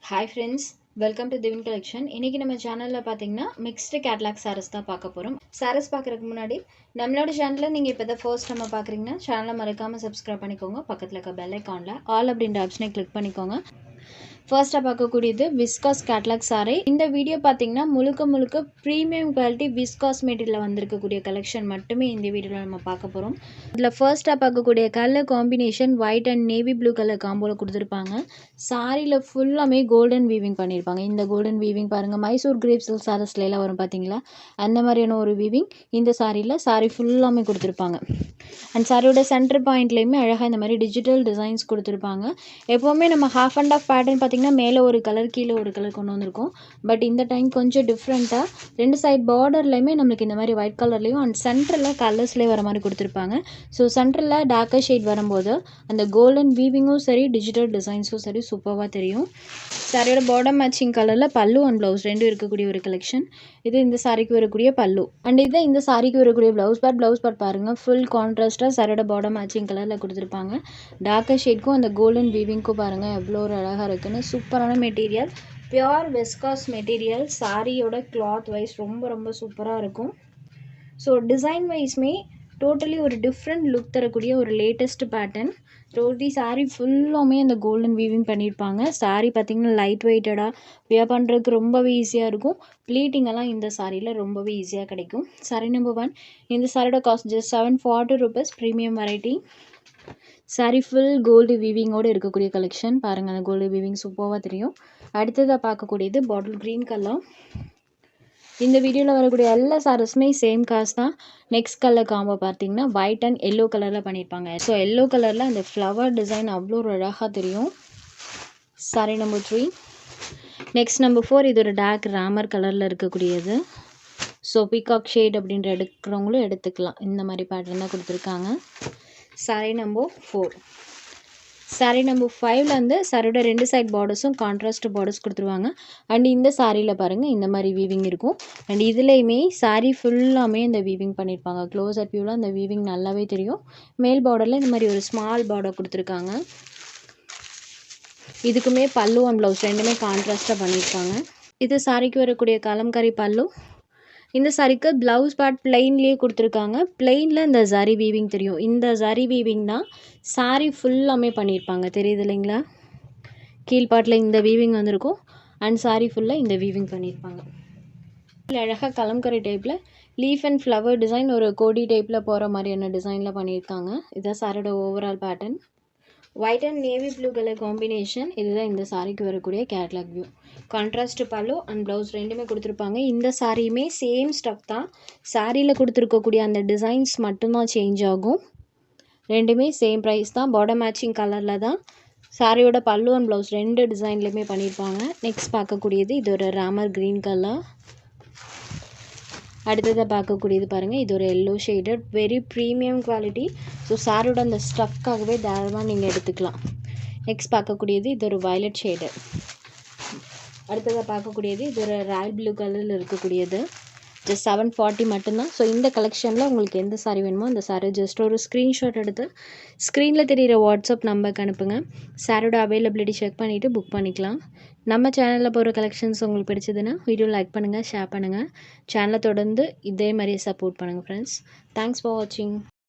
Hi friends, welcome to திவின் collection. இன்றைக்கி நம்ம சேனலில் பார்த்தீங்கன்னா மிக்ஸ்டு கேட்லாக் சாரீஸ் தான் பார்க்க போகிறோம். சாரீஸ் பார்க்குறதுக்கு முன்னாடி நம்மளோட சேனலில் நீங்கள் இப்போ தான் ஃபர்ஸ்ட் நம்ம பார்க்குறீங்கன்னா சேனலை மறக்காமல் சப்ஸ்கிரைப் பண்ணிக்கோங்க. பக்கத்தில் இருக்க பெல் ஐக்கானில் ஆல் அப்படின்ற ஆப்ஷனை கிளிக் பண்ணிக்கோங்க. ஃபர்ஸ்ட்டாக பார்க்கக்கூடியது விஸ்காஸ் கேட்லாக் சாரீ. இந்த வீடியோ பார்த்தீங்கன்னா முழுக்க ப்ரீமியம் குவாலிட்டி விஸ்காஸ் மெட்டீரியலில் வந்திருக்கக்கூடிய கலெக்ஷன் மட்டுமே இந்த வீடியோவில் நம்ம பார்க்க போகிறோம். இதில் ஃபர்ஸ்ட்டாக பார்க்கக்கூடிய colour combination white and navy blue colour காம்போவில் கொடுத்துருப்பாங்க. சாரியில் ஃபுல்லாமே கோல்டன் வீவிங் பண்ணியிருப்பாங்க. இந்த கோல்டன் வீவிங் பாருங்கள், மைசூர் கிரேப் சில்க் சாரீஸ்லாம் வரும் பார்த்தீங்களா, அந்த மாதிரியான ஒரு வீவிங் இந்த சாரியில் சாரி ஃபுல்லாமே கொடுத்துருப்பாங்க. அண்ட் சாரியோட சென்டர் பாயிண்ட்லேயுமே அழகாக இந்த மாதிரி டிஜிட்டல் டிசைன்ஸ் கொடுத்துருப்பாங்க. எப்போவுமே நம்ம ஹாஃப் அண்ட் ஆஃப் பேட்டர்ன் பார்த்திங்கன்னா மேலே ஒரு கலர் கீழே ஒரு கலர் கொண்டு வந்திருக்கோம். பட் இந்த டைம் கொஞ்சம் டிஃப்ரெண்ட்டாக ரெண்டு சைட் பார்டர்லையுமே நம்மளுக்கு இந்த மாதிரி ஒயிட் கலர்லேயும் அண்ட் சென்டரில் கலர்ஸ்லேயே வர மாதிரி கொடுத்துருப்பாங்க. ஸோ சென்டரில் டார்க்கர் ஷேட் வரும்போது அந்த கோல்டன் வீவிங்கும் சரி டிஜிட்டல் டிசைன்ஸும் சரி சூப்பராக தெரியும். சாரியோட பாட்டம் மேட்சிங் கலரில் பல்லு அண்ட் ப்ளவுஸ் ரெண்டும் இருக்கக்கூடிய ஒரு கலெக்ஷன். இது இந்த சாரிக்கு வரக்கூடிய பல்லு அண்ட் இது இந்த சாரிக்கு வரக்கூடிய ப்ளவுஸ் பார்ட் பாருங்கள், ஃபுல் கான்ட்ராஸ்ட்டாக சாரியோட பாட்டம் மேட்சிங் கலரில் கொடுத்துருப்பாங்க. டார்க்கர் ஷேட்க்கும் அந்த கோல்டன் வீவிங்க்கும் பாருங்கள் எவ்வளோ ஒரு அழகாக இருக்குன்னு. சூப்பரான மெட்டீரியல், பியோர் விஸ்காஸ் மெட்டீரியல். சாரியோட கிளாத் வைஸ் ரொம்ப சூப்பராக இருக்கும். ஸோ டிசைன் வைஸ்மே டோட்டலி ஒரு டிஃப்ரெண்ட் லுக் தரக்கூடிய ஒரு லேட்டஸ்ட் பேட்டர்ன். டோட்டலி சாரீ ஃபுல்லாமே அந்த கோல்டன் வீவிங் பண்ணியிருப்பாங்க. சாரீ பார்த்திங்கன்னா லைட் வெயிட்டடாக வியர் பண்ணுறதுக்கு ரொம்பவே ஈஸியாக இருக்கும். ப்ளீட்டிங்கெல்லாம் இந்த சாரியில் ரொம்பவே ஈஸியாக கிடைக்கும். சாரீ நம்பர் 1. இந்த சாரியோட cost just 740 rupees. Premium variety. Sari full gold வீவிங்கோடு இருக்கக்கூடிய கலெக்ஷன். பாருங்கள், அந்த கோல்டு வீவிங் சூப்பராக தெரியும். அடுத்ததாக பார்க்கக்கூடியது பாட்டில் க்ரீன் கலர். இந்த வீடியோவில் வரக்கூடிய எல்லா சாரீஸுமே சேம் காஸ்ட் தான். நெக்ஸ்ட் கலர் காம்போ பார்த்தீங்கன்னா ஒயிட் அண்ட் எல்லோ கலரில் பண்ணியிருப்பாங்க. ஸோ எல்லோ கலரில் அந்த ஃப்ளவர் டிசைன் அவ்வளோ ஒரு அழகாக தெரியும். சாரீ நம்பர் 3. Next number 4. இது ஒரு டார்க் ராமர் கலரில் இருக்கக்கூடியது. ஸோ பீகாக் ஷேட் அப்படின்ற எடுக்கிறவங்களும் எடுத்துக்கலாம். இந்த மாதிரி பேட்டர்ன் தான் கொடுத்துருக்காங்க. சாரீ நம்பர் 4. சாரீ நம்பர் 5ல் வந்து சாரியோட ரெண்டு சைட் பார்டர்ஸும் கான்ட்ராஸ்ட் பார்டர்ஸ் கொடுத்துருவாங்க. அண்ட் இந்த சாரியில் பாருங்கள் இந்த மாதிரி வீவிங் இருக்கும். அண்ட் இதுலேயுமே சாரீ ஃபுல்லாமே இந்த வீவிங் பண்ணியிருப்பாங்க. க்ளோஸ் அப் வியூவில் அந்த வீவிங் நல்லாவே தெரியும். மேல் பார்டரில் இந்த மாதிரி ஒரு ஸ்மால் பார்டர் கொடுத்துருக்காங்க. இதுக்குமே பல்லு அண்ட் ப்ளவுஸ் ரெண்டுமே கான்ட்ராஸ்ட்டாக பண்ணியிருக்காங்க. இது சாரிக்கு வரக்கூடிய கலம்கரி பல்லு. இந்த சாரிக்கு ப்ளவுஸ் பார்ட் பிளெயின்லேயே கொடுத்துருக்காங்க. பிளெயினில் இந்த ஜரி வீவிங் தெரியும். இந்த ஜரி வீவிங் தான் சாரீ ஃபுல்லாமே பண்ணியிருப்பாங்க. தெரியுது இல்லைங்களா, கீழ்பாட்டில் இந்த வீவிங் வந்திருக்கும் அண்ட் சாரீ ஃபுல்லாக இந்த வீவிங் பண்ணியிருப்பாங்க. அழகாக கலம்கரி டைப்பில் லீஃப் அண்ட் ஃப்ளவர் டிசைன் ஒரு கோடி டைப்பில் போகிற மாதிரியான டிசைனில் பண்ணியிருக்காங்க. இதுதான் சாரியோட overall pattern. White and navy blue colour combination. இதுதான் இந்த சாரிக்கு வரக்கூடிய கேட்லாக் வியூ. கான்ட்ராஸ்ட் பல்லு அண்ட் ப்ளவுஸ் ரெண்டுமே கொடுத்துருப்பாங்க. இந்த சாரியுமே சேம் ஸ்டஃப் தான். சாரியில் கொடுத்துருக்கக்கூடிய அந்த டிசைன்ஸ் மட்டும்தான் சேஞ்ச் ஆகும். ரெண்டுமே சேம் ப்ரைஸ் தான். பாட்டம் மேட்சிங் கலரில் தான். சாரியோட பல்லு அண்ட் ப்ளவுஸ் ரெண்டு டிசைன்லேயுமே பண்ணியிருப்பாங்க. நெக்ஸ்ட் பார்க்கக்கூடியது இது ஒரு ராமர் க்ரீன் கலர். அடுத்ததாக பார்க்கக்கூடியது பாருங்கள், இது ஒரு yellow shaded very premium quality. So சாரியோட அந்த ஸ்டஃப்காகவே தாராளமாக நீங்கள் எடுத்துக்கலாம். நெக்ஸ்ட் பார்க்கக்கூடியது இது ஒரு வயலட் ஷேடு. அடுத்ததாக பார்க்கக்கூடியது இது ஒரு ராயல் ப்ளூ கலரில் இருக்கக்கூடியது. ஜஸ்ட் 740 மட்டும்தான். ஸோ இந்த கலெக்ஷனில் உங்களுக்கு எந்த சாரீ வேணுமோ அந்த சாரீ ஜஸ்ட் ஒரு ஸ்க்ரீன்ஷாட் எடுத்து ஸ்க்ரீனில் தெரிகிற வாட்ஸ்அப் நம்பருக்கு அனுப்புங்க. சாரியோட அவைலபிலிட்டி செக் பண்ணிவிட்டு புக் பண்ணிக்கலாம். நம்ம சேனலில் போகிற கலெக்ஷன்ஸ் உங்களுக்கு பிடிச்சதுன்னா வீடியோ லைக் பண்ணுங்கள், ஷேர் பண்ணுங்கள். சேனலை தொடர்ந்து இதே மாதிரியே சப்போர்ட் பண்ணுங்கள் ஃப்ரெண்ட்ஸ். தேங்க்ஸ் ஃபார் வாட்சிங்.